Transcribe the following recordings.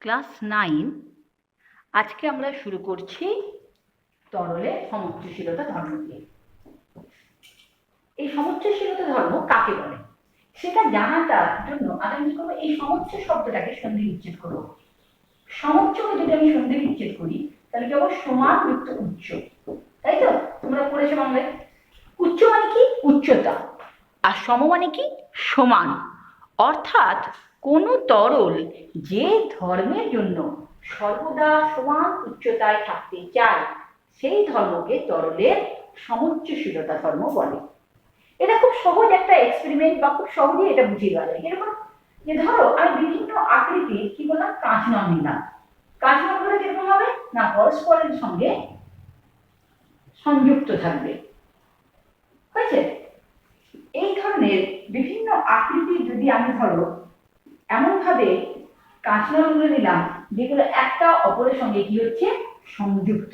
Class 9 আজকে আমরা শুরু করছি তরলের সমুচ্চশীলতা ধর্ম দিয়ে। এই সমুচ্চশীলতা ধর্ম কাকে বলে সেটা জানাটার জন্য আমি কি করবো, এই সমুচ্চ শব্দটাকে সন্ধি বিচ্ছেদ করবো। সমুচ্চকে যদি আমি সন্ধি বিচ্ছেদ করি তাহলে কি হবে, সমান যুক্ত উচ্চ। তাই তো তোমরা পড়েছো বাংলায়। উচ্চ মানে কি, উচ্চতা, আর সম মানে কি, সমান। অর্থাৎ কোন তরল যে ধর্মের জন্য সর্বদা সমান উচ্চতায় থাকতে চায় সেই ধর্মকে তরলের সমুচ্চশীলতা ধর্ম বলে। এটা খুব সহজ একটা এক্সপেরিমেন্ট, বা খুব সহজেই এটা বুঝিয়ে দেওয়া যায়। এরকম যে ধরো আমি বিভিন্ন আকৃতির কি বললাম, কাঁচনল নিলাম। কাঁচনলগুলো কিরকম হবে না, পরস্পরের সঙ্গে সংযুক্ত থাকবে। হয়েছে? এই ধরনের বিভিন্ন আকৃতি যদি আমি ধরো এমন ভাবে কাঁচনলগুলো নিলাম যেগুলো একটা অপরের সঙ্গে কি হচ্ছে, সংযুক্ত।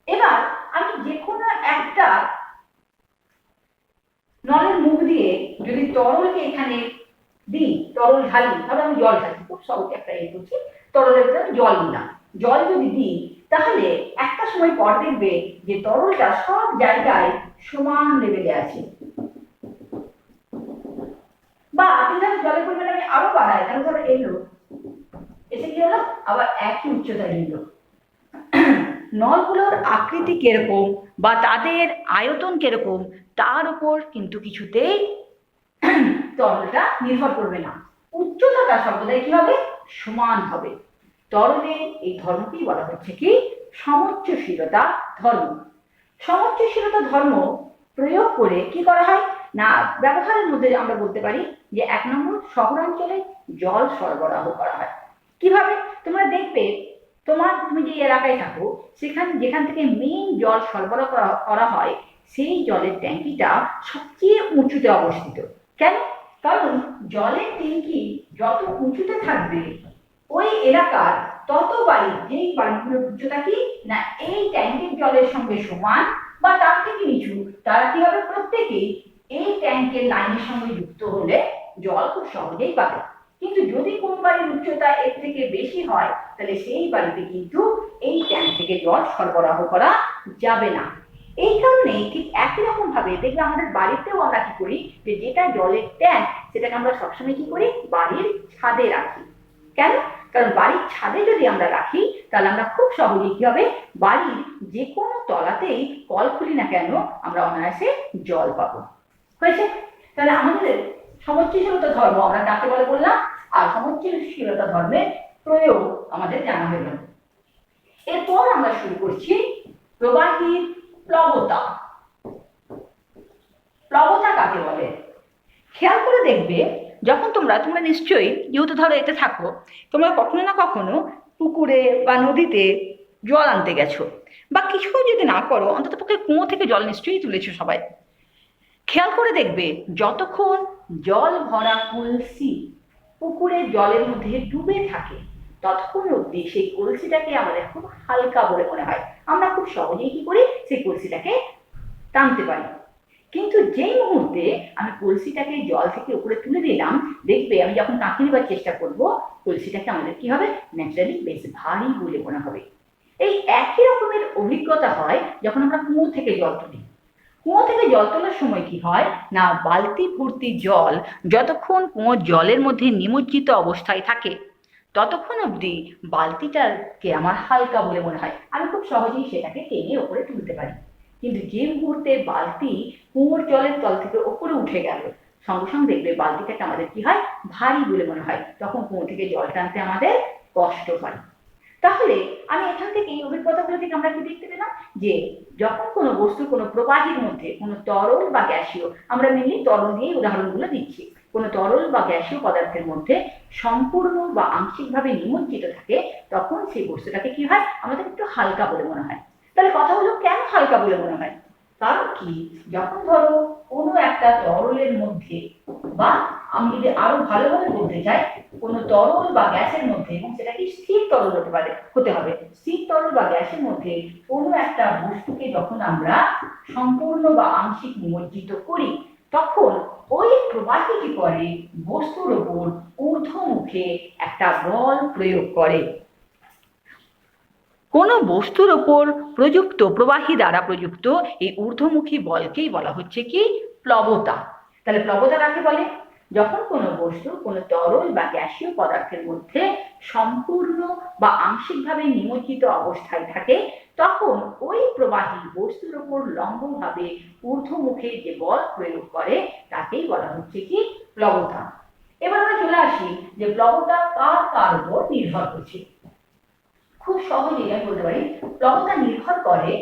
এবার আমি যে কোনো একটা নলের মুখ দিয়ে যদি তরলকে এখানে দিই, তরল ঢালি, ধরো আমি জল ঢালছি, খুব সহজ একটা এই করছি, তরলের ভিতরে আমি জল নিলাম, জল যদি দিই তাহলে একটা সময় পর দেখবে যে তরলটা সব জায়গায় সমান লেভেলে আছে। বা ধরো জলের পরিমাণ আমি আরো বাড়াই, তাহলে ধরো এলো, এসে কি হলো, আবার একই উচ্চতায় নিল। নলগুলোর আকৃতি কিরকম বা তাদের আয়তন কিরকম তার উপর কিন্তু কিছুতেই তরলটা নির্ভর করবে না। উচ্চতাটা সর্বদাই কি হবে, সমান হবে। তরলের এই ধর্মকেই বলা হচ্ছে কি, সমুচ্চশীলতা ধর্ম। সমুচ্চশীলতা ধর্ম প্রয়োগ করে কি করা হয় না, ব্যবহারের মধ্যে আমরা বলতে পারি যে 1 নম্বর, শহরাঞ্চলে জল সরবরাহ করা হয়। কিভাবে, তোমরা দেখবে তুমি যে এলাকায় থাকো যেখান থেকে মেইন জল সরবরাহ করা হয় সেই জলের ট্যাঙ্কিটা সবচেয়ে উঁচুতে অবস্থিত। কেন? কারণ জলের ট্যাঙ্কি যত উঁচুতে থাকবে ওই এলাকার তত বাড়ি, যেই বাড়িগুলোর উচ্চতা কি না এই ট্যাঙ্কের জলের সঙ্গে সমান বা তার থেকে নিচু, তারা কি হবে, প্রত্যেকেই এই ট্যাঙ্কের লাইনের সঙ্গে যুক্ত হলে জল খুব সহজেই পাবে। কিন্তু যদি কোন বাড়ির উচ্চতা এর থেকে বেশি হয় তাহলে সেই বাড়িতে কিন্তু এই ট্যাঙ্ক থেকে জল সরবরাহ করা যাবে না। এই কারণে ঠিক একই রকম ভাবে দেখবে আমাদের বাড়িতেও আমরা কি করি, যে যেটা জলের ট্যাঙ্ক সেটাকে আমরা সবসময় কি করি, বাড়ির ছাদে রাখি। কেন? কারণ বাড়ির ছাদে যদি আমরা রাখি তাহলে আমরা খুব সহজেই কি হবে, বাড়ির যে কোনো তলাতেই কল খুলি না কেন আমরা অনায়াসে জল পাবো। হয়েছে? তাহলে আমাদের সমুচ্চশীলতা ধর্ম আমরা কাকে বলে বললাম, আর সমুচ্চশীলতা ধর্মের প্রয়োগ আমাদের জানা হলো। এরপর আমরা শুরু করছি প্রবাহীর প্লবতা। প্লবতা কাকে বলে? খেয়াল করে দেখবে যখন তোমরা নিশ্চয়ই, যেহেতু ধরো এতে থাকো, তোমরা কখনো না কখনো পুকুরে বা নদীতে জল আনতে গেছো, বা কিছু যদি না করো অন্তত পক্ষে কুয়ো থেকে জল নিশ্চয়ই তুলেছো সবাই। খেয়াল করে দেখবে যতক্ষণ জল ভরা কলসি পুকুরের জলের মধ্যে ডুবে থাকে ততক্ষণ অব্দি সেই কলসিটাকে আমাদের খুব হালকা বলে মনে হয়, আমরা খুব সহজেই কি করি, সেই কলসিটাকে টানতে পারি। কিন্তু যেই মুহূর্তে আমি কলসিটাকে জল থেকে উপরে তুলে দিলাম, দেখবে আমি যখন কাঁখি নেবার চেষ্টা করব কলসিটাকে আমাদের কি হবে, ন্যাচারালি বেশ ভারী বলে মনে হবে। এই একই রকমের অভিজ্ঞতা হয় যখন আমরা কুয়ো থেকে জল তুলি। কুয়ো থেকে জল তোলার সময় কি হয় না, বালতি ভর্তি জল যতক্ষণ কুয়োর জলের মধ্যে নিমজ্জিত অবস্থায় থাকে ততক্ষণ অবধি বালতিটাকে আমার হালকা বলে মনে হয়, আমি খুব সহজেই সেটাকে টেনে ওপরে তুলতে পারি। কিন্তু যে মুহূর্তে বালতি কুয়োর জলের তল থেকে ওপরে উঠে গেল, সঙ্গে সঙ্গে দেখবে বালতিটাকে আমাদের কি হয়, ভারী বলে মনে হয়, তখন কুয়ো থেকে জল টানতে আমাদের কষ্ট হয়। তাহলে আমি এখান থেকে এই অভিজ্ঞতাগুলো থেকে আমরা কি দেখতে পেলাম, যে যখন কোনো বস্তু কোনো প্রবাহীর মধ্যে কোনো তরল বা গ্যাসীয়, আমরা মেনলি তরল দিয়ে উদাহরণগুলো দিচ্ছি, কোনো তরল বা গ্যাসীয় পদার্থের মধ্যে সম্পূর্ণ বা আংশিকভাবে নিমজ্জিত থাকে তখন সেই বস্তুটাকে কি হয়, আমাদের একটু হালকা বলে মনে হয়। তাহলে কথা হলো কেন হালকা বলে মনে হয়? কারণ কি, যখন ধরো কোনো একটা তরলের মধ্যে, বা আমি যদি আরো ভালোভাবে বলতে চাই, কোনো তরল বা গ্যাসের মধ্যে, এবং সেটা কি স্থির তরল হতে হবে, স্থির তরল বা গ্যাসের মধ্যে কোনো একটা বস্তুকে যখন আমরা সম্পূর্ণ বা আংশিক নিমজ্জিত করি তখন ওই প্রবাহী কি করে, বস্তুর ওপর ঊর্ধ্বমুখে একটা বল প্রয়োগ করে। কোনো বস্তুর ওপর প্রযুক্ত প্রবাহী দ্বারা প্রযুক্ত এই ঊর্ধ্বমুখী বলকেই বলা হচ্ছে কি, প্লবতা। তাহলে প্লবতা কাকে বলে? যখন কোনো বস্তু কোনো তরল বা গ্যাসীয় পদার্থের মধ্যে সম্পূর্ণ বা আংশিকভাবে নিমজ্জিত অবস্থায় থাকে, তখন ওই প্রবাহী বস্তুর ওপর লম্বভাবে ঊর্ধ্বমুখে যে বল প্রয়োগ করে তাকেই বলা হচ্ছে কি, প্লবতা। এবার আমরা চলে আসি যে প্লবতা কার কার উপর নির্ভর করছে। খুব সহজেই আমি বলতে পারি প্লবতা নির্ভর করে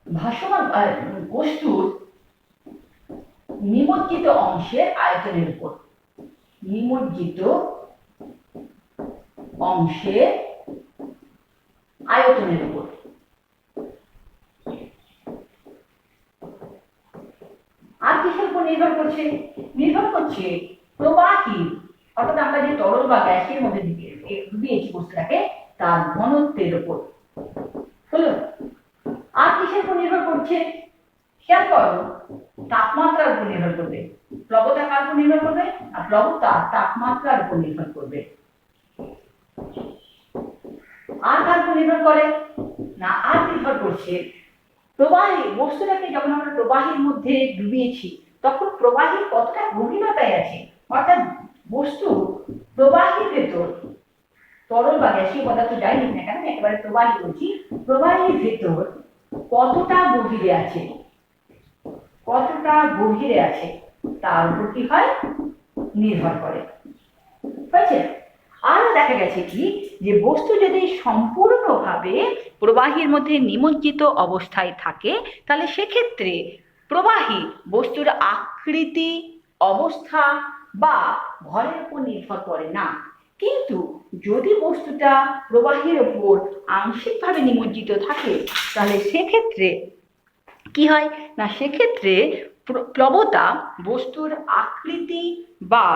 ভাসমান বস্তুর নিমজ্জিত অংশের আয়তনের উপর। নিমজ্জিত অংশের আয়তনের উপর। আর কিসের উপর নির্ভর করছে? নির্ভর করছে প্রবাহী, অর্থাৎ আমরা যে তরল বা গ্যাসের মধ্যে ডুবিয়েছি বস্তুটাকে, তার ঘনত্বের উপর। হলো? আর কিসের উপর নির্ভর করছে? খেয়াল করো, তাপমাত্রার উপর নির্ভর করবে। প্লবতা কার উপর নির্ভর করবে? আর প্লবতা তাপমাত্রার উপর নির্ভর করবে। আর কার উপর নির্ভর করে না? আর নির্ভর করছে প্রবাহী, বস্তুটাকে যখন আমরা প্রবাহীর মধ্যে ডুবিয়েছি তখন প্রবাহী কতটা গভীরতায় আছে, অর্থাৎ বস্তু প্রবাহীর ভেতর, তরল বা গ্যাসীয় পদার্থ যাই হোক না কেন, একেবারে প্রবাহী বলছি, প্রবাহীর ভেতর কতটা গভীরে আছে, কতটা গভীরে আছে তার উপর কি হয়, নির্ভর করে। হয়েছে? আরো দেখা গেছে কি, যে বস্তু যদি সম্পূর্ণভাবে প্রবাহীর মধ্যে নিমজ্জিত অবস্থায় থাকে তাহলে সেক্ষেত্রে প্রবাহী বস্তুর আকৃতি, অবস্থা বা ভরের উপর নির্ভর করে না। কিন্তু যদি বস্তুটা প্রবাহীর ওপর আংশিকভাবে নিমজ্জিত থাকে তাহলে সেক্ষেত্রে কি হয় না, সেক্ষেত্রে প্লবতা বস্তুর আকৃতি বা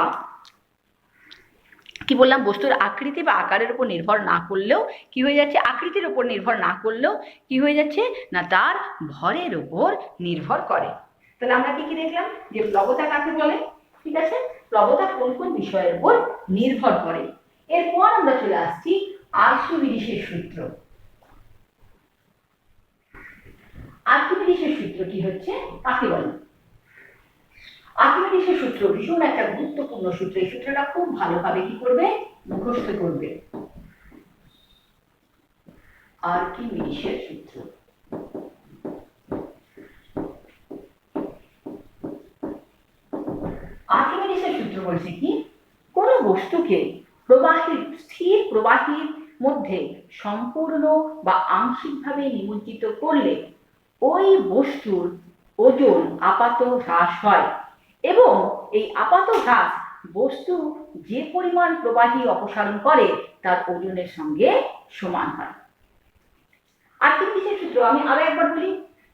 কি বললাম, বস্তুর আকৃতি বা আকারের উপর নির্ভর না করলেও কি হয়ে যাচ্ছে, আকৃতির উপর নির্ভর না করলেও কি হয়ে যাচ্ছে না, তার ভরের উপর নির্ভর করে। তাহলে আমরা কি কি দেখলাম, যে প্লবতা কাকে বলে, ঠিক আছে, প্লবতা কোন কোন বিষয়ের উপর নির্ভর করে। এরপর আমরা চলে আসছি আর্কিমিডিসের সূত্র। আর্কিমিডিসের সূত্র কি হচ্ছে, কাকে বলে? আর্কিমিডিসের সূত্র ভীষণ একটা গুরুত্বপূর্ণ সূত্র। এই সূত্রটা খুব ভালোভাবে কি করবে, মুখস্থ করবে। আর্কিমিডিসের সূত্র। আর্কিমিডিসের সূত্র বলছে কি, কোন বস্তুকে প্রবাহী, স্থির প্রবাহীর মধ্যে সম্পূর্ণ বা আংশিকভাবে নিমজ্জিত করলে ওই বস্তুর ওজন আপাত হ্রাস হয় এবং এই আপাত হ্রাস বস্তু যে পরিমাণ প্রবাহী অপসারণ করে তার ওজনের সঙ্গে সমান হয়। আর্কিমিডিসের সূত্র আমি আরো একবার বলি,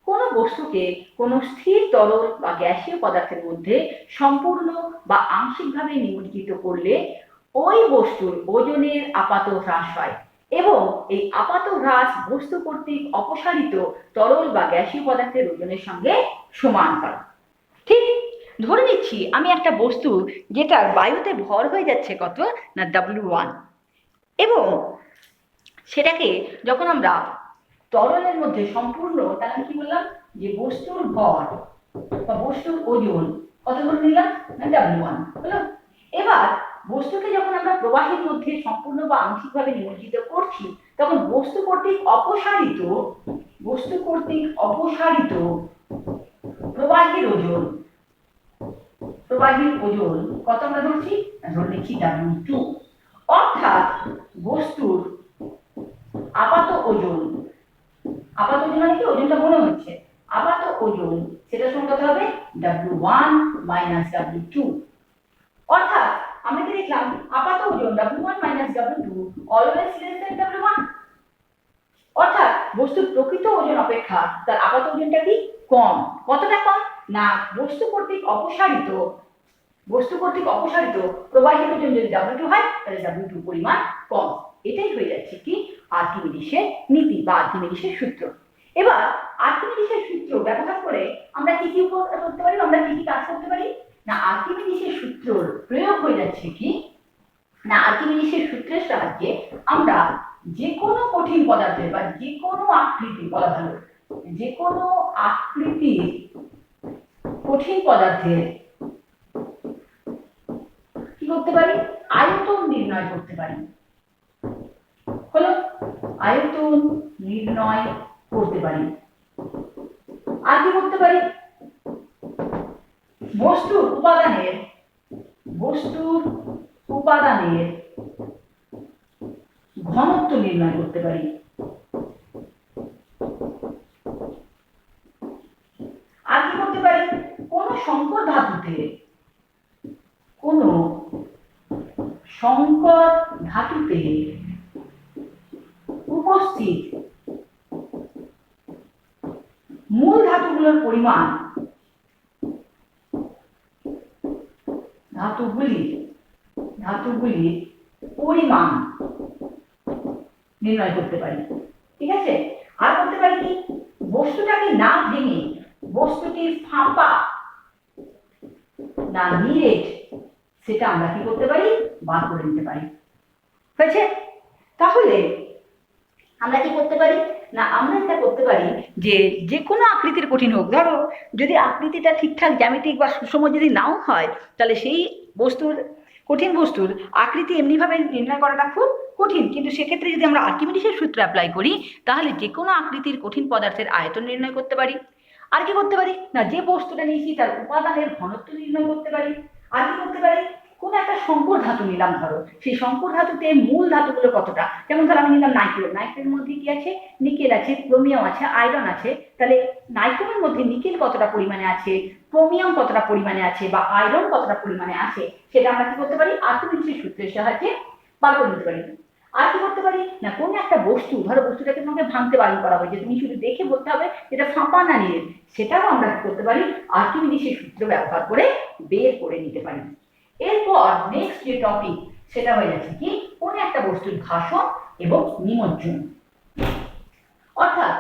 কোন বস্তুকে কোন স্থির তরল বা গ্যাসীয় পদার্থের মধ্যে সম্পূর্ণ বা আংশিকভাবে নিমজ্জিত করলে ওই বস্তুর ওজনের আপাত হ্রাস হয় এবং এই আপাত হ্রাস বস্তু কর্তৃক অপসারিত তরল বা গ্যাসীয় পদার্থের ওজনের সঙ্গে সমান হয়। ঠিক ধরে নিচ্ছি আমি একটা বস্তু যেটার বায়ুতে ভর হয়ে যাচ্ছে কত না W1, এবং সেটাকে যখন আমরা তরলের মধ্যে সম্পূর্ণ, তাহলে কি বললাম, যে বস্তুর ভর বা বস্তুর ওজন কত ধরে নিলাম না W1 হলো। এবার বস্তুকে যখন আমরা প্রবাহীর মধ্যে সম্পূর্ণ বা আংশিকভাবে নিমজ্জিত করছি তখন বস্তু কর্তৃক অপসারিত প্রবাহীর ওজন, কত আমরা ধরছি, ধরে নিচ্ছি W2। অর্থাৎ বস্তুর আপাত ওজন, আপাত ওজন মানে কি, ওজনটা মনে হচ্ছে, আপাত ওজন সেটা সমান কত হবে, W1 মাইনাস W2। অর্থাৎ আমরা কি দেখলাম, আপাত ওজন W1 minus W2 always less than W1। অর্থাৎ বস্তুর প্রকৃত ওজন অপেক্ষা তার আপাত ওজনটা কি কম। কতটা কম না, বস্তু কর্তৃক অপসারিত প্রবাহীর ওজন যদি W2 হয় তাহলে W2 পরিমাণ কম। এটাই হয়ে যাচ্ছে কি আর্কিমিডিসের নীতি বা আর্কিমিডিসের সূত্র। এবার আর্কিমিডিসের সূত্র ব্যবহার করে আমরা কি কি করতে পারি, আমরা কি কি কাজ করতে পারি না, আর্কিমিডিসের সূত্রর প্রয়োগ হয়ে যাচ্ছে কি না, আর্কিমিডিসের সূত্রের সাহায্যে আমরা যে কোনো কঠিন পদার্থের বা যে কোনো আকৃতি, বলা ভালো যে কোনো আকৃতির কঠিন পদার্থের কি করতে পারি, আয়তন নির্ণয় করতে পারি। হলো, আয়তন নির্ণয় করতে পারি। আর কি করতে পারি, বস্তুর উপাদানের ঘনত্ব নির্ণয় করতে পারি। আর কি করতে পারি, কোন সংকর ধাতুতে উপস্থিত মূল ধাতুগুলোর পরিমাণ, ধাতুগুলির পরিমাণ নির্ণয় করতে পারি। ঠিক আছে, আর করতে পারি কি, বস্তুটাকে না ভেঙে বস্তুটির ফাঁপা না নিরেট সেটা আমরা কি করতে পারি, বার করে নিতে পারি। হয়েছে, তাহলে আমরা কি করতে পারি না, আমরা এটা করতে পারি যে যে কোনো আকৃতির কঠিন হোক, ধরো যদি আকৃতিটা ঠিকঠাক জ্যামিতিক বা সুষম যদি নাও হয়, তাহলে সেই কঠিন বস্তুর আকৃতি এমনিভাবে নির্ণয় করাটা খুব কঠিন, কিন্তু সেক্ষেত্রে যদি আমরা আর্কিমিডিসের সূত্র অ্যাপ্লাই করি তাহলে যে কোনো আকৃতির কঠিন পদার্থের আয়তন নির্ণয় করতে পারি। আর কি করতে পারি না, যে বস্তুটা নিয়েছি তার উপাদানের ঘনত্ব নির্ণয় করতে পারি। আর কি করতে পারি, কোন একটা সংকর ধাতু নিলাম, ধরো সেই সংকর ধাতুতে মূল ধাতুগুলো কতটা, যেমন ধরো আমি নিলাম নাইট্রোজেন, নাইট্রোজেনের মধ্যে কি আছে, নিকেল আছে, ক্রোমিয়াম আছে, আয়রন আছে, তাহলে নাইট্রোজেনের মধ্যে নিকেল কতটা পরিমাণে আছে, ক্রোমিয়াম কতটা পরিমাণে আছে বা আয়রন কতটা পরিমাণে আছে, সেটা আমরা কি করতে পারি, আর্কিমিডিসের সূত্রের সাহায্যে বার করে নিতে পারি। আর কি করতে পারি না, কোন একটা বস্তু, ধরো বস্তুটাকে তোমাকে ভাঙতে বারণ করা হয়, যে তুমি শুধু দেখে বলতে হবে এটা ফাঁপা না নিয়ে, সেটাও আমরা কি করতে পারি, আর্কিমিডিসের সূত্র ব্যবহার করে বের করে নিতে পারি। এরপর নেক্সট যে টপিক সেটা হয়ে যাচ্ছে কি, কোন একটা বস্তুর ঘাসন এবং নিমজ্জন। অর্থাৎ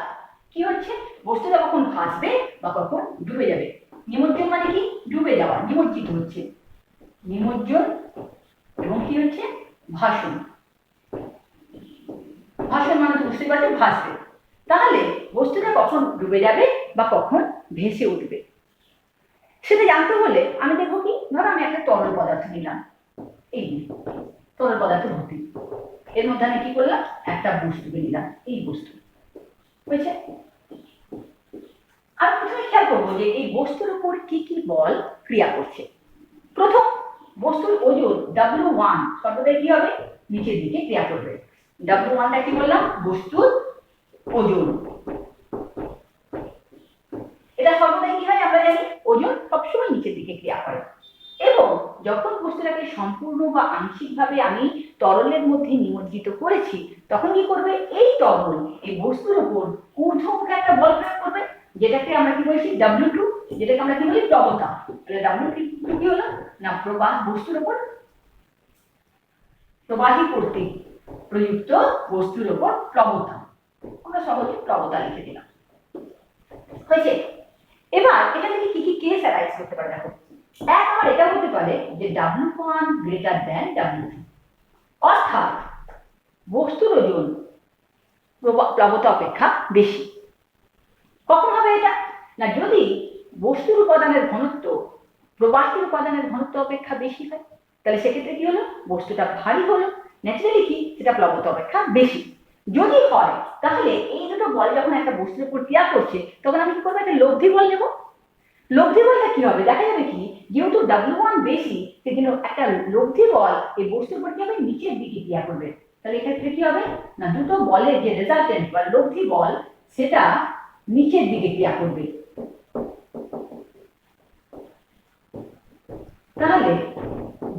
কি হচ্ছে, বস্তুটা কখন ভাসবে বা কখন ডুবে যাবে। নিমজ্জন মানে কি, ডুবে যাওয়া, নিমজ্জিত হচ্ছে, নিমজ্জন এবং কি হচ্ছে, ভাসন। ভাসন মানে তো বুঝতে পারছো, ভাসবে। তাহলে বস্তুটা কখন ডুবে যাবে বা কখন ভেসে উঠবে সেটা জানতে হলে আমি দেখবো কি, ধরো আমি একটা তরল পদার্থ নিলাম, এই তরল পদার্থ ভর্তি, এর মধ্যে আমি কি করলাম, একটা বস্তুকে নিলাম, এই বস্তু বুঝছে। আর প্রথমে খেয়াল করবো যে এই বস্তুর উপর কি কি বল ক্রিয়া করছে। প্রথম, বস্তুর ওজন W1 সর্বদাই কি হবে, নিচের দিকে ক্রিয়া করবে। W1টা কি বললাম, বস্তুর ওজন, এটা সর্বদাই কি হয় আমরা জানি, ওজন সবসময় নিচের দিকে ক্রিয়া করে। এবং যখন বস্তুটাকে সম্পূর্ণ বা আংশিকভাবে আমি তরলের মধ্যে নিমজ্জিত করেছি, তখন কি করবে, এই তরল এই বস্তুর উপর ঊর্ধ্বমুখে একটা বল প্রয়োগ করবে, যেটাকে আমরা কি বলছি W2, যেটাকে আমরা কি বলি প্রবণতা। তাহলে W2 কি হলো না, প্রবাহ, বস্তুর উপর প্রবাহী কর্তৃক প্রযুক্ত বস্তুর উপর প্রবণতা, আমরা সহজে প্রবণতা লিখে দিলাম। হয়েছে, এবার এটা থেকে কি কি কেস অ্যারাইজ করতে পারে দেখো। এক, আমার এটা হতে পারে যে W1 গ্রেটার দ্যান W2, অর্থাৎ বস্তুর ওজন প্লাবতা অপেক্ষা বেশি। কখন হবে এটা না, যদি বস্তুর উপাদানের ঘনত্ব প্রবাহীর উপাদানের ঘনত্ব অপেক্ষা বেশি হয়, তাহলে সেক্ষেত্রে কি হলো, বস্তুটা ভারী হলো, ন্যাচারালি কি সেটা প্লাবতা অপেক্ষা বেশি। যদি হয় তাহলে এই দুটো বল যখন একটা বস্তুর উপর ক্রিয়া করছে, তখন আমি কি করবো, একটা লব্ধি বল নেব। লব্ধি বলটা কি হবে, দেখা যাবে কি, যেহেতু W1 বেশি, সেজন্য একটা লব্ধি বল এই বস্তুর উপর কি হবে, নিচের দিকে ক্রিয়া করবে। তাহলে এক্ষেত্রে কি হবে না, দুটো বলের যে রেজাল্টেন্ট বা লব্ধি বল সেটা নিচের দিকে ক্রিয়া করবে। তাহলে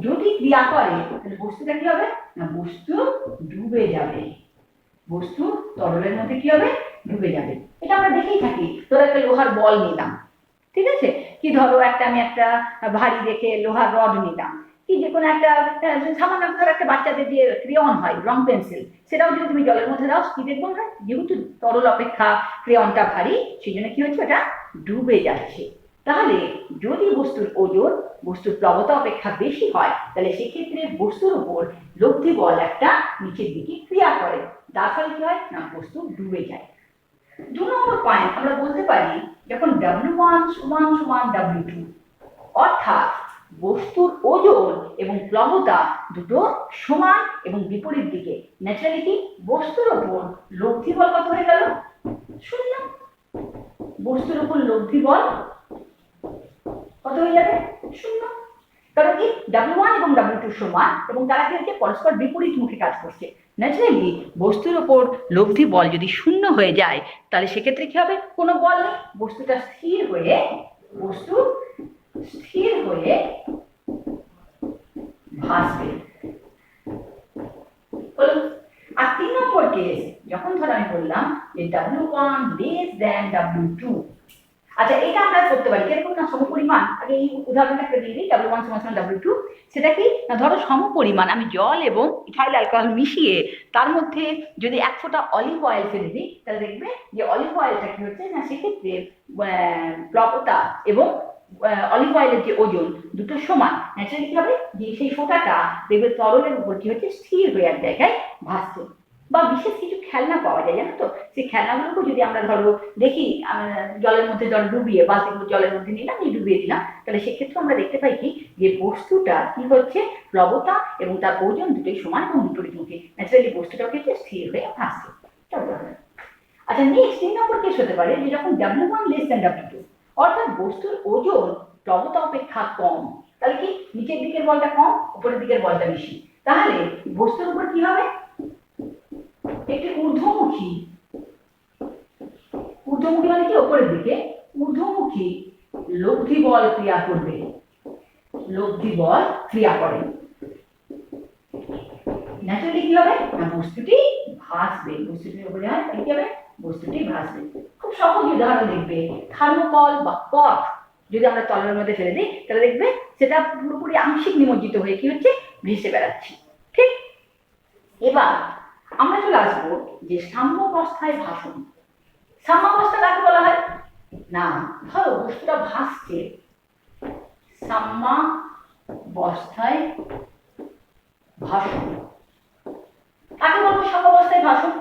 যদি ক্রিয়া করে তাহলে বস্তুটা কি হবে না, বস্তু ডুবে যাবে, বস্তু তরলের মধ্যে কি হবে, ডুবে যাবে। এটা আমরা দেখেই থাকি, ধরো একটা লোহার বল নিলাম, ঠিক আছে, কি ধরো একটা আমি একটা ভারী দেখে লোহার রড নিলাম, কি যে কোনো একটা সামান্য ধরো একটা বাচ্চাদের যে ক্রেয়ন হয়, রং পেন্সিল, সেটাও যদি তুমি জলের মধ্যে দাও কি দেখবো আমরা, যেহেতু তরল অপেক্ষা ক্রেয়নটা ভারী, সেই জন্য কি হচ্ছে, ওটা ডুবে যাচ্ছে। তাহলে যদি বস্তুর ওজন বস্তুর প্লবতা অপেক্ষা বেশি হয়, তাহলে সেক্ষেত্রে বস্তুর উপর লব্ধি বল একটা নিচের দিকে ক্রিয়া করে, তার ফলে কি হয় না, বস্তু ডুবে যায়। 2 নম্বর পয়েন্ট আমরা বলতে পারি, যখন W1 সমান সমান W2, অর্থাৎ বস্তুর ওজন এবং প্লবতা দুটো সমান এবং বিপরীত দিকে, ন্যাচারালি কি বস্তুর উপর লব্ধি বল কত হয়ে গেল, 0। বস্তুর উপর লব্ধি বল কত হয়ে যাবে, 0। কারণ কি W1 এবং W2 সমান এবং তারা কি হচ্ছে, পরস্পর বিপরীত মুখে কাজ করছে। ন্যাচারালি বস্তুর উপর লব্ধি বল যদি 0 হয়ে যায়, তাহলে সেক্ষেত্রে কি হবে, কোনো বল নেই, বস্তুটা স্থির হয়ে ভাসবে। আর 3 নম্বর কেস, যখন ধর আমি বললাম যে W1 লেস দ্যান W2, আচ্ছা এটা আমরা করতে পারি কিরকম না, সমপরিমাণ। আগে এই উদাহরণটা একটা দিয়ে দিই, W1 সমান সমান W2, সেটা কি না, ধরো সমপরিমাণ আমি জল এবং ইথাইল অ্যালকোহল মিশিয়ে তার মধ্যে যদি 1 ফোঁটা অলিভ অয়েল ফেলে দিই, তাহলে দেখবে যে অলিভ অয়েলটা কি হচ্ছে না, সেক্ষেত্রে প্লবতা এবং অলিভ অয়েলের যে ওজন দুটো সমান, ন্যাচারালি কি হবে, যে সেই ফোঁটাটা দেখবে তরলের উপর কি হচ্ছে, স্থির হয়ে এক জায়গায় ভাসছে। বা বিশেষ কিছু খেলনা পাওয়া যায় জানো তো, সেই খেলনাগুলোকে যদি আমরা ধরো দেখি জলের মধ্যে জল ডুবিয়ে, বালতি জলের মধ্যে নিলাম, নিয়ে ডুবিয়ে দিলাম, তাহলে সেক্ষেত্রে আমরা দেখতে পাই কি, যে বস্তুটা কি হচ্ছে, প্লবতা এবং তার ওজন দুটোই সমান এবং বিপরীতমুখী, ন্যাচারালি বস্তুটা কি হচ্ছে, স্থির হয়ে ভাসছে। আচ্ছা নেক্সট 3 নম্বর কেস হতে পারে, যে যখন W1 লেস দ্যান W2, অর্থাৎ বস্তুর ওজন প্লবতা অপেক্ষা কম, তাহলে কি নিচের দিকের বলটা কম, উপরের দিকের বলটা বেশি, তাহলে বস্তুর উপর কি হবে, একটি ঊর্ধ্বমুখী মানে কি, উপরের দিকে ঊর্ধ্বমুখী লব্ধি বল ক্রিয়া করবে, লব্ধি বল ক্রিয়া করে। ন্যাচারালি কি হবে না, বস্তুটি ভাসবে, বস্তুটির উপরে হয় কি হবে, বস্তুটি ভাসবে। খুব সহজ উদাহরণ দেখবে, থার্মোকল বা পট যদি আমরা তলের মধ্যে ফেলে দিই, তাহলে দেখবে সেটা পুরোপুরি আংশিক নিমজ্জিত হয়ে কি হচ্ছে, ভেসে বেড়াচ্ছে। ঠিক, এবার আমরা চলে আসবো যে সাম্যাবস্থায় ভাসন। সাম্যাবস্থা কাকে বলা হয় না, ধরো বস্তুটা ভাসছে, সাম্যাবস্থায় ভাসন কাকে বলবো, সাম্যাবস্থায় ভাসন।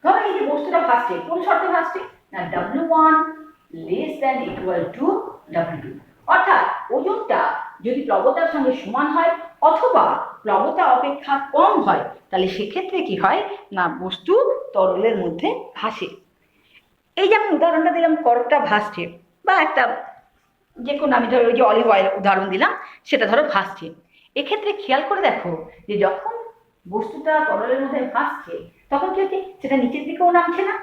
ধরো এই যে বস্তুটা ভাসছে, কোন শর্তে ভাসছে না, W1 less than equal to W2, অর্থাৎ ওজনটা যদি প্লবতার সঙ্গে সমান হয় অথবা প্লবতা অপেক্ষা কম হয়, তাহলে সেক্ষেত্রে কি হয় না, বস্তু তরলের মধ্যে ভাসে। এই যে আমি উদাহরণটা দিলাম, করকটা ভাসছে, বা একটা যে কোনো আমি ধরো ওই যে অলিভ অয়েল উদাহরণ দিলাম, সেটা ধরো ভাসছে। এক্ষেত্রে খেয়াল করে দেখো যে যখন বস্তুটা তরলের মধ্যে ভাসছে, তখন কি হচ্ছে, সেটা নিচের দিকেও নামছে না,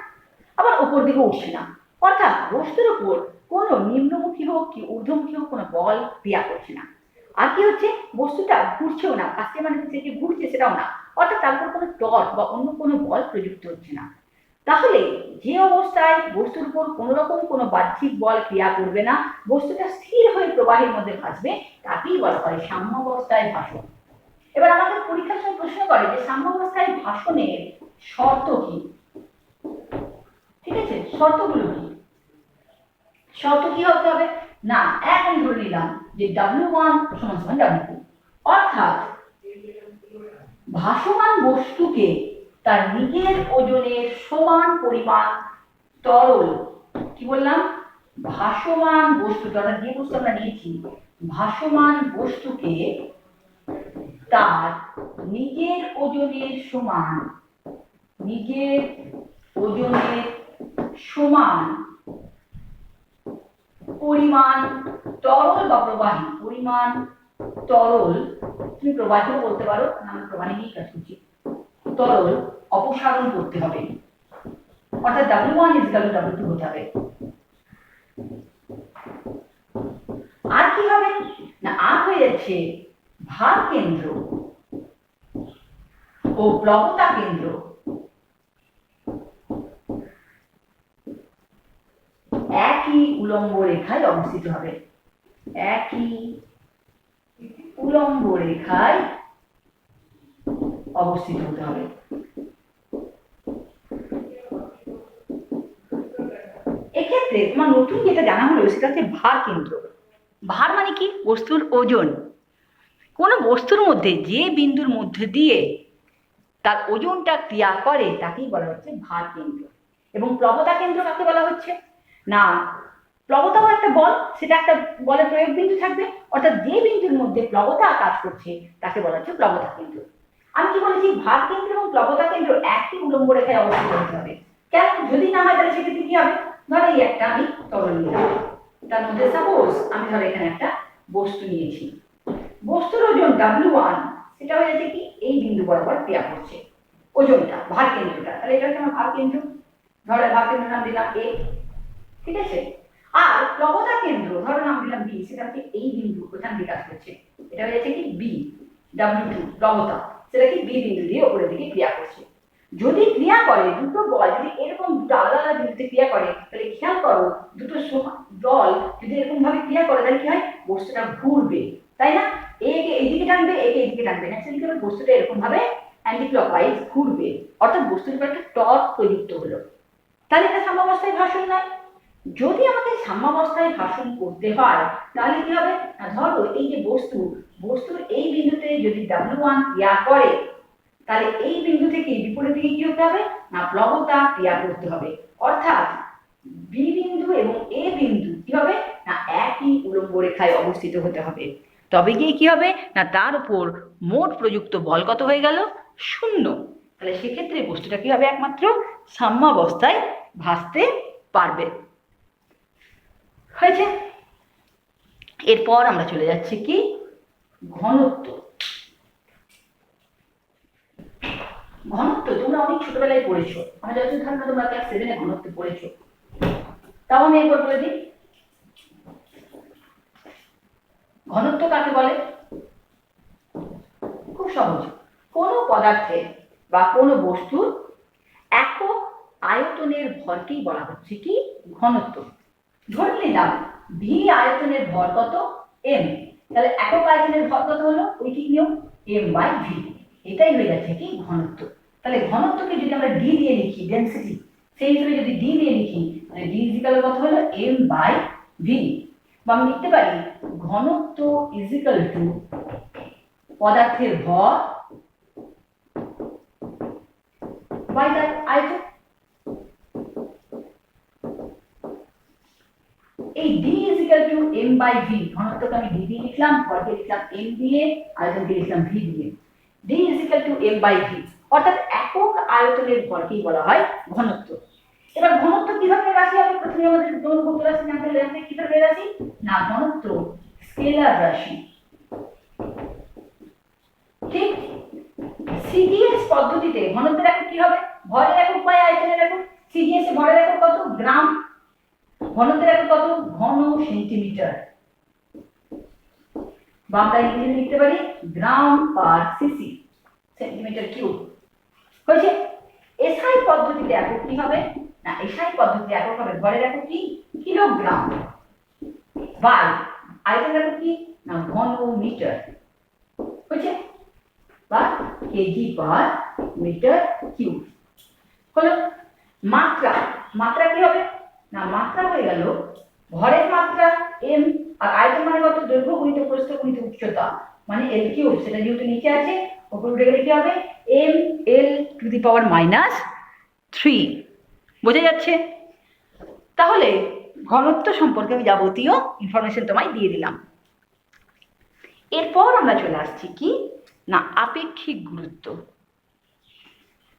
আবার উপর দিকেও উঠছে না, অর্থাৎ বস্তুর উপর কোনো নিম্নমুখী হোক কি ঊর্ধ্বমুখী হোক কোনো বল ক্রিয়া করছে না। আর কি হচ্ছে, বস্তুটা ঘুরছেও না, ভাসছে মানে যে ঘুরছে সেটাও না, অর্থাৎ তার উপর কোনো টর্ক বা অন্য কোনো বল প্রযুক্ত হচ্ছে না। তাহলে যে অবস্থায় বস্তুর উপর কোনো রকম কোনো বাহ্যিক বল ক্রিয়া করবে না, বস্তুটা স্থির হয়ে প্রবাহের মধ্যে ভাসবে, তাকেই বলা হয় সাম্যাবস্থায় ভাসন। এবার আমাদের পরীক্ষার সময় প্রশ্ন করে যে সাম্যাবস্থায় ভাসনের শর্ত কি, ঠিক আছে, শর্তগুলো কি, শর্ত কি হতে হবে না, এখন ধরে নিলাম যে W1 সমান সমান W2, অর্থাৎ ভাসমান বস্তুকে তার নিজের ওজনের সমান পরিমাণ তরল, কি বললাম, ভাসমান বস্তু, অর্থাৎ যে বস্তু আমরা নিয়েছি, ভাসমান বস্তুকে তার নিজের ওজনের সমান পরিমাণ তরল বা প্রবাহী, পরিমাণ তরল, তুমি প্রবাহী বলতে পারো, আমরা প্রবাহী নিয়ে কাজ করছি, তরল অপসারণ করতে হবে, অর্থাৎ W1 W2 হতে হবে। আর কি হবে না, আর হয়ে যাচ্ছে ভার কেন্দ্র ও প্লবতা কেন্দ্র একই উলম্ব রেখায় অবস্থিত হবে, একই উলম্ব রেখায় অবস্থিত হতে হবে। এক্ষেত্রে তোমার নতুন যেটা জানা হলো সেটা হচ্ছে ভার কেন্দ্র। ভার মানে কি? বস্তুর ওজন। কোনো বস্তুর মধ্যে যে বিন্দুর মধ্যে দিয়ে তার ওজনটা ক্রিয়া করে তাকেই বলা হচ্ছে ভার কেন্দ্র। এবং প্লবতা কেন্দ্র কাকে বলা হচ্ছে? না, প্লবতাও একটা বল, সেটা একটা বলের প্রয়োগ বিন্দু থাকবে, অর্থাৎ যে বিন্দুর মধ্যে প্লবতা কাজ করছে তাকে বলা হচ্ছে প্লবতা কেন্দ্র। আমি কি বলেছি? ভার কেন্দ্র এবং প্লবতা কেন্দ্র একই উলম্ব রেখায় অবস্থিত হতে হবে। কেন? যদি না হয় তাহলে সেক্ষেত্রে কি হবে? ধরো এই একটা আমি তরল নিলাম, তার মধ্যে সাপোজ আমি ধরো এখানে একটা বস্তু নিয়েছি, বস্তুর ওজন W1, সেটা হয়ে যাচ্ছে কি এই বিন্দু বরাবর ক্রিয়া করছে ওজনটা, ভার কেন্দ্রটা। তাহলে এটা হচ্ছে আমার ভার কেন্দ্র, ধরো ভার কেন্দ্র নাম দিলাম A, ঠিক আছে। আর প্লবতা কেন্দ্র ধরো নাম দিলাম B, সেটা হচ্ছে এই বিন্দু ওখান দিয়ে কাজ করছে, এটা হয়ে যাচ্ছে কি B, W2 প্লবতা, সেটা কি B বিন্দু দিয়ে উপরের দিকে ক্রিয়া করছে। যদি ক্রিয়া করে দুটো বল, যদি এরকম দুটো আলাদা আলাদা বিন্দুতে ক্রিয়া করে, তাহলে খেয়াল করো দুটো বল যদি এরকম ভাবে ক্রিয়া করে তাহলে কি হয়? বস্তুটা ঘুরবে, তাই না? একে এইদিকে টানবে, একে এইদিকে টানবে, ন্যাচারালি কি হবে? বস্তুটা এরকম ভাবে অ্যান্টি ক্লকওয়াইজ ঘুরবে, অর্থাৎ বস্তুর উপর একটা টর্ক প্রযুক্ত হলো। তাহলে এটা সাম্যাবস্থায় ভাষণ নয়। যদি আমাদের সাম্যাবস্থায় ভাষণ করতে হয় তাহলে কি হবে? না ধরো এই যে বস্তুর এই বিন্দুতে যদি W1 ক্রিয়া করে, তাহলে এই বিন্দু থেকে বিপরীত দিকে কি হতে হবে? না প্লবতা ক্রিয়া করতে হবে, অর্থাৎ বি বিন্দু এবং এ বিন্দু কি হবে? না একই উলম্ব রেখায় অবস্থিত হতে হবে। তবে গিয়ে কি হবে? না তার উপর মোট প্রযুক্ত বল কত হয়ে গেল? 0। তাহলে সেক্ষেত্রে বস্তুটা কি হবে? একমাত্র সাম্যাবস্থায় ভাসতে পারবে। হয়েছে? এরপর আমরা চলে যাচ্ছি কি ঘনত্ব। ঘনত্ব তোমরা অনেক ছোটবেলায় পড়েছো, আমরা যত ধারণা তোমরা ক্লাস 7-এ ঘনত্ব পড়েছো, তাও আমি একবার বলে দিই। ঘনত্ব কাকে বলে? খুব সহজ, কোনো পদার্থের বা কোনো বস্তুর একক আয়তনের ভরকেই বলা হচ্ছে কি ঘনত্ব। ধরে নিলাম ভি আয়তনের ভর কত? এম, তাহলে একক আয়তনের ভর কত হলো? ঐকিক নিয়ম m/v, এটাই হয়ে যাচ্ছে কি ঘনত্ব। তাহলে ঘনত্বকে যদি আমরা ডি দিয়ে লিখি, ডেনসিটি, সেই হিসেবে যদি ডি দিয়ে লিখি তাহলে ডি ইজিক্যাল কত হলো? m/v। বা আমি লিখতে পারি ঘনত্ব ইজিক্যাল টু পদার্থের ভর বাই তার আয়তন। এই d ইজিক্যাল টু m/v, ঘনত্বকে আমি d দিয়ে লিখলাম, ভরকে লিখলাম m দিয়ে, আয়তনকে লিখলাম v দিয়ে। d ইজিক্যাল টু m/v, অর্থাৎ একক আয়তনের ভরকেই বলা হয় ঘনত্ব। এবার ঘনত্ব কি ধরনের রাশি হবে? প্রথমে আমাদের ভৌত রাশি জানতে হলে আমরা কি ধরনের রাশি? না ঘনত্ব স্কেলার রাশি, ঠিক। সিজিএস পদ্ধতিতে ঘনত্বের একক কি হবে? ভরের একক বাই আয়তনের একক। সিজিএস এ ভরের একক কত? গ্রাম। ঘনত্বের একক কত? ঘন সেন্টিমিটার। বা আমরা ইংরেজিতে লিখতে পারি গ্রাম পার সিসি, সেন্টিমিটার কিউব। হয়েছে? এসআই পদ্ধতিতে একক কি হবে? না এসআই পদ্ধতিতে একক হবে ভরের একক কি? কিলোগ্রাম বাই আয়তনের একক কি? না ঘনমিটার। হয়েছে? বা কেজি পার মিটার কিউব। হলো। মাত্রা, মাত্রা কি হবে? না মাত্রা হয়ে গেল ভরের মাত্রা m, আর আয়তন মানে কত? দৈর্ঘ্য গুণিত প্রস্থ গুণিত উচ্চতা, মানে l কিউব। সেটা যেহেতু নিচে আছে, উপরে উঠে গেলে কি হবে? ml⁻³ বোঝা যাচ্ছে? তাহলে ঘনত্ব সম্পর্কে আমি যাবতীয় ইনফরমেশন তোমায় দিয়ে দিলাম। এরপর আমরা চলে আসছি কি না আপেক্ষিক গুরুত্ব।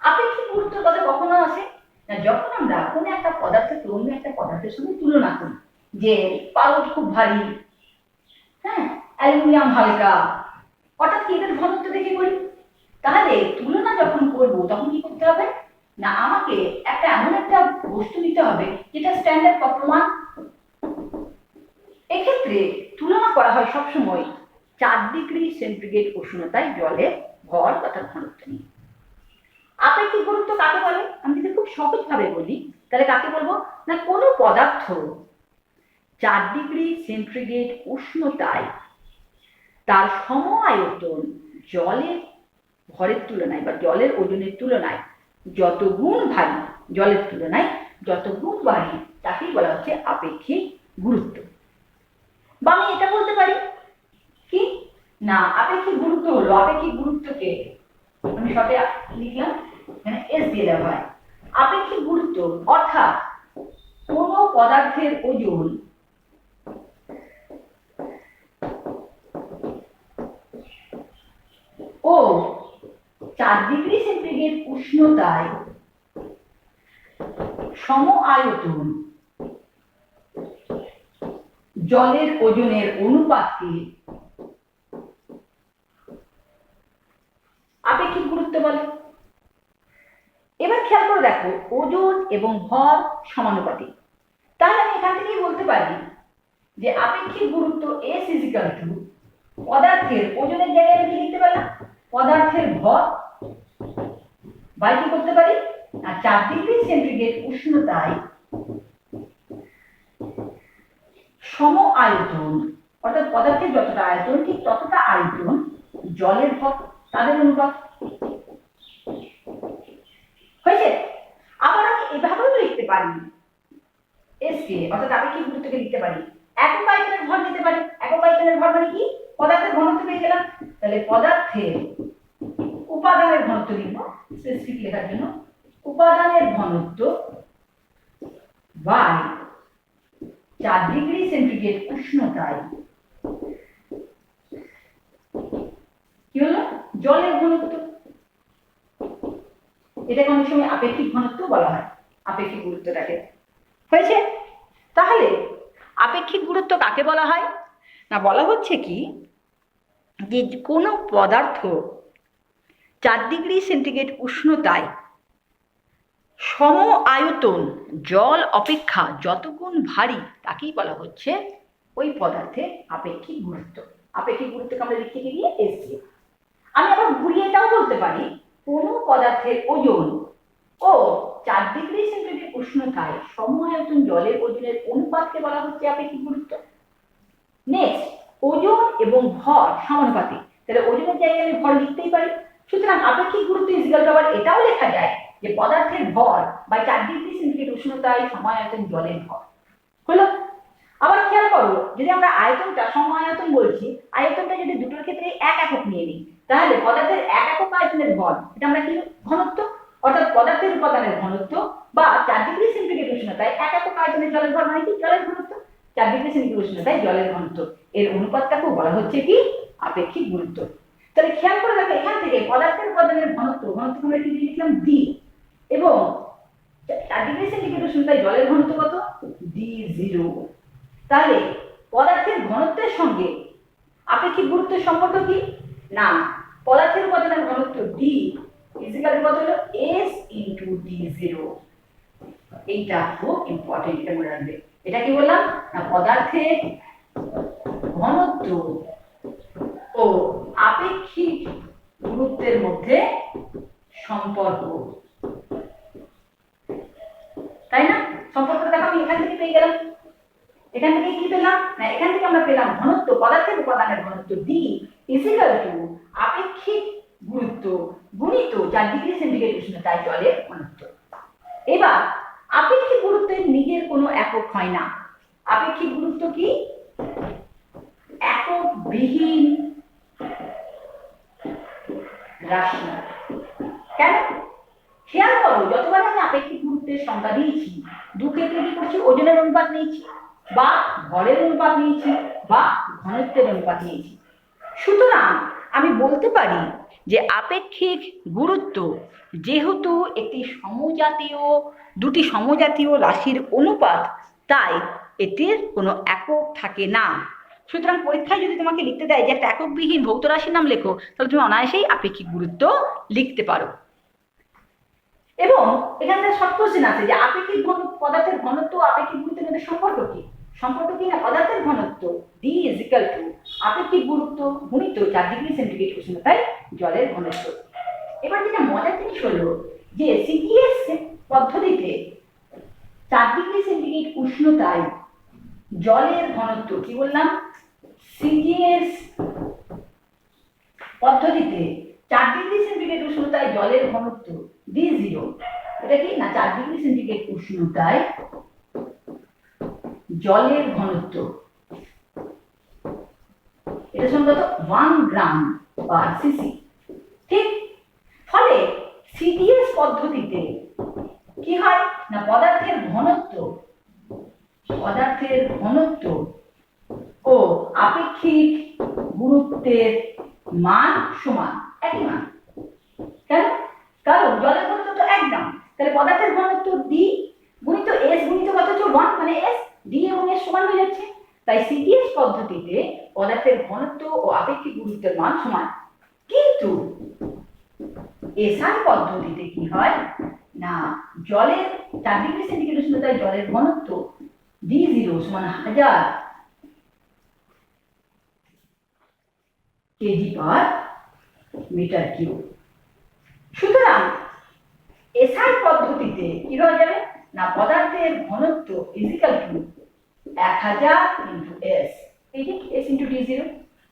আপেক্ষিক গুরুত্ব কথা কখনো আসে না যখন আমরা কোনো একটা পদার্থকে অন্য একটা পদার্থের সঙ্গে তুলনা করি, যে পারদ খুব ভারী, হ্যাঁ অ্যালুমিনিয়াম হালকা, অর্থাৎ কি এদের ঘনত্ব দেখে করি। তাহলে তুলনা যখন করব তখন কি করতে হবে? না আমাকে একটা এমন একটা বস্তু নিতে হবে যেটা স্ট্যান্ডার্ড বা প্রমাণ। এক্ষেত্রে তুলনা করা হয় সবসময় 4 ডিগ্রি সেন্টিগ্রেড উষ্ণতায় জলের ভর তথা ঘনত্ব নিয়ে। আপেক্ষিক গুরুত্ব কাকে বলে? আমি যদি খুব সহজভাবে বলি তাহলে কাকে বলবো? না কোনো পদার্থ 4 ডিগ্রি সেন্টিগ্রেড উষ্ণতায় তার সম আয়তন জলের ভরের তুলনায় বা জলের ওজনের তুলনায় যত গুণ ভারী, জলের তুলনায় যত গুণ ভারী, তাকেই বলা হচ্ছে আপেক্ষিক গুরুত্ব। বা আমি এটা বলতে পারি কি না, আপেক্ষিক গুরুত্ব হলো, আপেক্ষিক গুরুত্বকে আমি শর্টে লিখলাম, এখানে এস দিয়ে দেওয়া হয়। আপেক্ষিক গুরুত্ব অর্থাৎ কোন পদার্থের ওজন ও 4 ডিগ্রি সেন্টিগ্রেড উষ্ণতায় সম আয়তন জলের ওজনের অনুপাতকে আপেক্ষিক গুরুত্ব বলে। এবার খেয়াল করে দেখো, ওজন এবং ভর সমানুপাতিক, তাহলে আমি এখান থেকেই বলতে পারি যে আপেক্ষিক গুরুত্ব এস ইজিক্যাল টু পদার্থের ওজনের জায়গায় আমি কি লিখতে পারলাম, পদার্থের ভর বাই কি করতে পারি না 4 ডিগ্রি সেন্টিগ্রেড উষ্ণতায় সম আয়তন, অর্থাৎ পদার্থের যতটা আয়তন ঠিক ততটা আয়তন জলের ভর, তাদের অনুপাত হয়েছে। আবার আমি এভাবেও লিখতে পারি এস কে, অর্থাৎ আপেক্ষিক গুরুত্বকে লিখতে পারি একক আয়তনের ভর নিতে পারি। একক আয়তনের ভর মানে কি, পদার্থের ঘনত্ব পেয়ে গেলাম, তাহলে পদার্থের উপাদানের ঘনত্ব লিখবো স্পেসিফিক লেখার জন্য, উপাদানের ঘনত্ব বাই 4 ডিগ্রি সেন্টিগ্রেড উষ্ণতায় কি হলো জলের ঘনত্ব। এটাকে অনেক সময় আপেক্ষিক ঘনত্ব বলা হয়, আপেক্ষিক গুরুত্বটাকে। হয়েছে? তাহলে আপেক্ষিক গুরুত্ব কাকে বলা হয় না, বলা হচ্ছে কি যে কোনো পদার্থ 4 ডিগ্রি সেন্টিগ্রেড উষ্ণতায় সম আয়তন জল অপেক্ষা যত গুণ ভারী, তাকেই বলা হচ্ছে ওই পদার্থের আপেক্ষিক গুরুত্ব। আপেক্ষিক গুরুত্বকে আমরা লিখতে গিয়ে এসছি। আমি আবার ঘুরিয়ে এটাও বলতে পারি, কোনো পদার্থের ওজন ও 4 ডিগ্রি সেন্টিগ্রেড উষ্ণতায় সম আয়তন জলের ওজনের অনুপাতকে বলা হচ্ছে আপেক্ষিক গুরুত্ব। নেক্সট, ওজন এবং ভর সমানুপাতিক, তাহলে ওজনের জায়গায় আমি ভর লিখতেই পারি। সুতরাং আপেক্ষিক গুরুত্ব ইজিক্যাল টু আবার এটাও লেখা যায় যে পদার্থের ভর বাই 4 ডিগ্রি সেন্টিগ্রেড উষ্ণতায় সম আয়তন জলের ভর হলো। আবার খেয়াল করো, যদি আমরা আয়তনটা সম আয়তন বলছি, আয়তনটা যদি দুটোর ক্ষেত্রে এক একক নিয়ে নিই, তাহলে পদার্থের এক একক আয়তনের ভর, এটা আমরা কি ঘনত্ব, অর্থাৎ পদার্থের উপাদানের ঘনত্ব বা 4 ডিগ্রি সেন্টিগ্রেড উষ্ণতায় এক একক আয়তনের জলের ভর মানে কি জলের ঘনত্ব, 4 ডিগ্রি সেন্টিগ্রেড উষ্ণতায় জলের ঘনত্ব, এর অনুপাতটাকেও বলা হচ্ছে কি আপেক্ষিক গুরুত্ব। তাহলে খেয়াল করে দেখো, এখান থেকে পদার্থের উপাদানের ঘনত্ব, আমরা কি লিখলাম ডি, এবং 4 ডিগ্রি সেন্টিগ্রেড উষ্ণতায় জলের ঘনত্ব কত d0। তাহলে পদার্থের ঘনত্বের সঙ্গে আপেক্ষিক গুরুত্বের সম্পর্ক কি না, পদার্থের উপাদানের ঘনত্ব d ইজিক্যাল টু কত হলো s ইনটু d0। এইটা খুব ইম্পর্টেন্ট, এটা মনে রাখবে। এটা কি বললাম না, পদার্থের ঘনত্ব ও আপেক্ষিক গুরুত্বের মধ্যে সম্পর্ক, তাই না? সম্পর্কটা দেখো আমি এখান থেকে পেয়ে গেলাম। এখান থেকে কি পেলাম না, এখান থেকে আমরা পেলাম ঘনত্ব, পদার্থের উপাদানের ঘনত্ব d ইজিক্যাল টু আপেক্ষিক গুরুত্ব গুণিত 4 ডিগ্রি সেন্টিগ্রেড উষ্ণতায় জলের ঘনত্ব। এবার আপেক্ষিক গুরুত্বের নিজের কোনো একক হয় না। আপেক্ষিক গুরুত্ব কি একক বিহীন রাশি। কেন? খেয়াল করো, যতবার আমি আপেক্ষিক গুরুত্বের সংজ্ঞা দিয়েছি, দু ক্ষেত্রে কি করছি, ওজনের অনুপাত নিয়েছি বা ভরের অনুপাত নিয়েছি বা ঘনত্বের অনুপাত নিয়েছি। সুতরাং আমি বলতে পারি যে আপেক্ষিক গুরুত্ব যেহেতু একটি দুটি সমজাতীয় রাশির অনুপাত, তাই এটির কোনো একক থাকে না। সুতরাং পরীক্ষায় যদি তোমাকে লিখতে দেয় যে একটা এককবিহীন ভৌত রাশির নাম লেখো, তাহলে তুমি অনায়াসেই আপেক্ষিক গুরুত্ব লিখতে পারো। এবং এখানে শর্ট কোশ্চেন আছে যে আপেক্ষিক পদার্থের ঘনত্ব আপেক্ষিক গুরুত্বের মধ্যে সম্পর্ক কি, না পদার্থের ঘনত্ব d ইজিক্যাল টু আপেক্ষিক গুরুত্ব গুণিত 4 ডিগ্রি সেন্টিগ্রেড উষ্ণতায় জলের ঘনত্ব। এবার যেটা মজার জিনিস হলো যে সিজিএস পদ্ধতিতে 4 ডিগ্রি সেন্টিগ্রেড উষ্ণতায় জলের ঘনত্ব কি বললাম, সিজিএস পদ্ধতিতে 4 ডিগ্রি সেন্টিগ্রেড উষ্ণতায় জলের ঘনত্ব D0, এটা কি না 4 ডিগ্রি সেন্টিগ্রেড উষ্ণতায় জলের ঘনত্ব, এটা সম্ভবত 1 গ্রাম পার সিসি। ঠিক, ফলে সিডিএস পদ্ধতিতে কি হয় না পদার্থের ঘনত্ব ও আপেক্ষিক গুরুত্বের মান সমান, একই মান। কেন? কারণ জলের ঘনত্ব তো 1 গ্রাম, তাহলে পদার্থের ঘনত্ব ডি গুণিত এস গুণিত কত হচ্ছে 1, মানে এস, ডি এবং এস সমান হয়ে যাচ্ছে। তাই সিডিএস পদ্ধতিতে পদার্থের ঘনত্ব ও আপেক্ষিক গুরুত্বের মান সমান। কিন্তু এসআই পদ্ধতিতে কি হয় না জলের 4 ডিগ্রি সেন্টিগ্রেড উষ্ণতায় জলের ঘনত্ব D0 সমান 1000 কেজি পার মিটার কিউব। সুতরাং এসআই পদ্ধতিতে কি হয়ে যাবে না পদার্থের ঘনত্ব ইজিক্যাল টু 1000 ইন্টু এস, এই যে এস ইন্টু D0,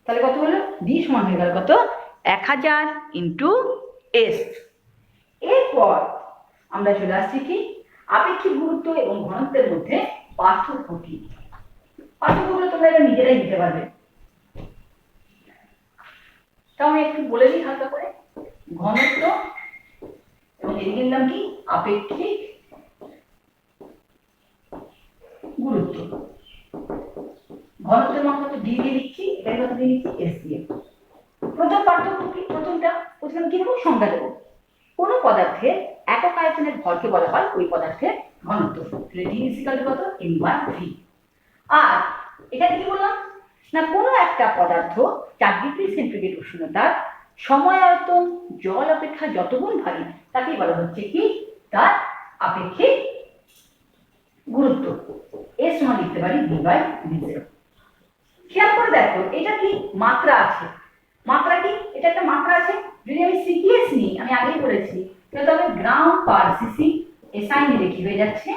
তাহলে কত হলো ডি সমান হয়ে গেল কত 1000 ইন্টু এস। এরপর আমরা চলে আসছি কি আপেক্ষিক গুরুত্ব এবং ঘনত্বের মধ্যে পার্থক্য কি। পার্থক্যগুলো তোমরা এবার নিজেরাই দিতে পারবে, তাও আমি একটু বলে দিই হালকা করে। ঘনত্ব এবং এদিকে নাম কি আপেক্ষিক গুরুত্ব। ঘনত্বের মান কত ডি দিয়ে লিখছি, এটাই কত দিয়ে লিখছি এস দিয়ে। প্রথম পার্থক্য কি, প্রথম কি দেবো সংজ্ঞা দেবো। কোন পদার্থের একক আয়তনের ভরকে বলা হয় ওই পদার্থের ঘনত্ব, ডি ইকুয়াল টু কত m/v। আর এখানে কি বললাম না কোনো একটা পদার্থ 4 ডিগ্রি সেন্টিগ্রেড উষ্ণতার সময় আয়তন জল অপেক্ষা যত গুণ ভারী তাকেই বলা হচ্ছে কি তার আপেক্ষিক গুরুত্ব। এর সমান লিখতে পারি v/v0। খেয়াল করে দেখো এটা কি মাত্রা আছে, মাত্রা কি এটা একটা মাত্রা আছে। যদি আমি সিটিএস নিই, আমি আগেই বলেছি তাহলে তবে গ্রাম পার সিসি, এসআই নিলে কি হয়ে যাচ্ছে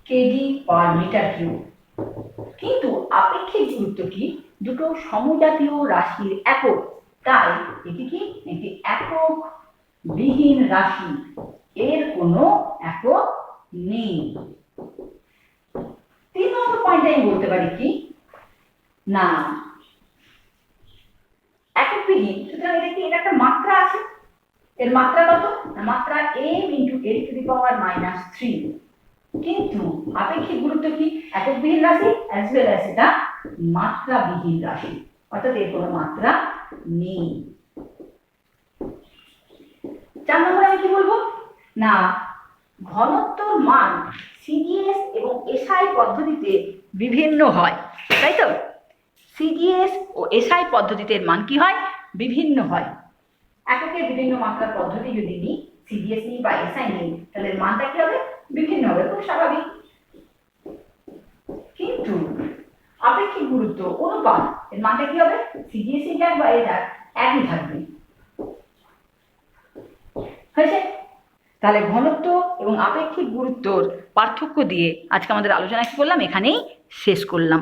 কেজি পার মিটার কিউব। কিন্তু আপেক্ষিক গুরুত্ব কি দুটো সমজাতীয় রাশির একক, তাই এটি কি একটি একক বিহীন রাশি, এর কোনো একক নেই। 3 নম্বর পয়েন্টে আমি বলতে পারি কি না একক বিহীন, সুতরাং এটা কি এটা একটা মাত্রা আছে, এর মাত্রা কত না মাত্রা m into l to the power -3। কিন্তু আপেক্ষিক গুরুত্ব কি একক বিহীন রাশি অ্যাজ ওয়েল অ্যাজ এটা মাত্রা বিহীন রাশি, অর্থাৎ এর কোনো মাত্রা নেই। 4 নম্বরে আমি কি বলবো না ঘনত্বর মান সিডিএস এবং এসআই পদ্ধতিতে বিভিন্ন হয়, তাই তো সিডিএস ও এসআই পদ্ধতিতে এর মান কি হয় বিভিন্ন হয়। এককের বিভিন্ন মাত্রার পদ্ধতি যদি নিই, সিডিএস নিই বা এসআই নিই, তাহলে মানটা কি হবে বিভিন্ন হবে, খুব স্বাভাবিক। কিন্তু আপেক্ষিক গুরুত্ব অনুপাত এর মানটা কি হবে সিডিএস যাক বা এ যাক একই থাকবে। হয়েছে? তাহলে ঘনত্ব এবং আপেক্ষিক গুরুত্বর পার্থক্য দিয়ে আজকে আমাদের আলোচনা কি করলাম এখানেই শেষ করলাম।